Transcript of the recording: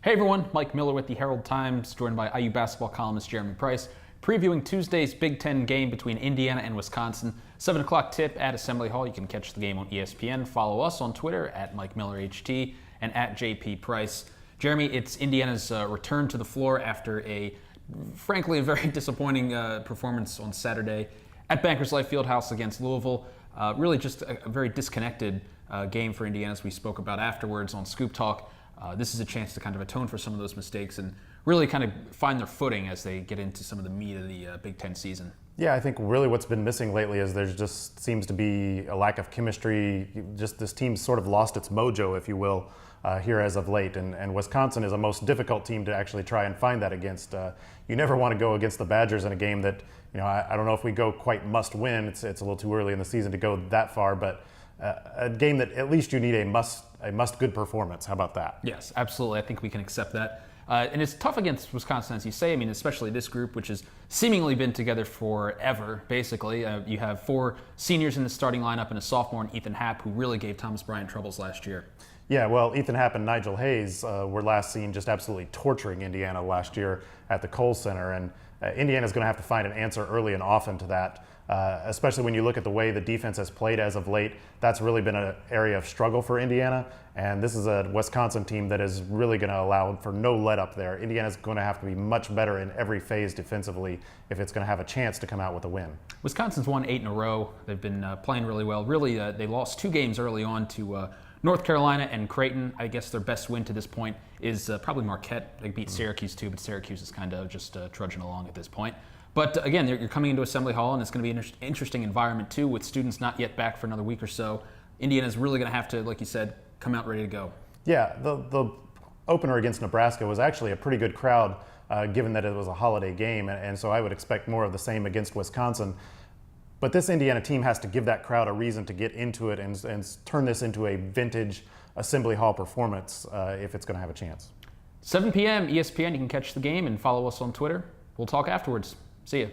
Hey everyone, Mike Miller with the Herald-Times, joined by IU basketball columnist Jeremy Price, previewing Tuesday's Big Ten game between Indiana and Wisconsin. 7 o'clock tip at Assembly Hall. You can catch the game on ESPN. Follow us on Twitter at MikeMillerHT and at JPPrice. Jeremy, it's Indiana's return to the floor after frankly, a very disappointing performance on Saturday at Bankers Life Fieldhouse against Louisville. Really just a very disconnected game for Indiana, as we spoke about afterwards on Scoop Talk. This is a chance to kind of atone for some of those mistakes and really kind of find their footing as they get into some of the meat of the Big Ten season. Yeah, I think really what's been missing lately is there just seems to be a lack of chemistry. Just this team's sort of lost its mojo, if you will, here as of late. And Wisconsin is a most difficult team to actually try and find that against. You never want to go against the Badgers in a game that, I don't know if we go quite must win. It's a little too early in the season to go that far, but a game that at least you need a must good performance. How about that? Yes, absolutely. I think we can accept that. And it's tough against Wisconsin, as you say. I mean, especially this group, which has seemingly been together forever, basically. You have 4 seniors in the starting lineup and a sophomore in Ethan Happ, who really gave Thomas Bryant troubles last year. Yeah, well, Ethan Happ and Nigel Hayes were last seen just absolutely torturing Indiana last year at the Kohl Center. And Indiana's going to have to find an answer early and often to that. Especially when you look at the way the defense has played as of late. That's really been an area of struggle for Indiana, and this is a Wisconsin team that is really going to allow for no let-up there. Indiana's going to have to be much better in every phase defensively if it's going to have a chance to come out with a win. Wisconsin's won 8 in a row. They've been playing really well. Really, they lost 2 games early on to North Carolina and Creighton. I guess their best win to this point is probably Marquette. They beat Syracuse too, but Syracuse is kind of just trudging along at this point. But again, you're coming into Assembly Hall, and it's going to be an interesting environment too, with students not yet back for another week or so. Indiana's really going to have to, like you said, come out ready to go. Yeah, the opener against Nebraska was actually a pretty good crowd, given that it was a holiday game, and so I would expect more of the same against Wisconsin. But this Indiana team has to give that crowd a reason to get into it and turn this into a vintage Assembly Hall performance if it's going to have a chance. 7 p.m. ESPN, you can catch the game and follow us on Twitter. We'll talk afterwards. See you.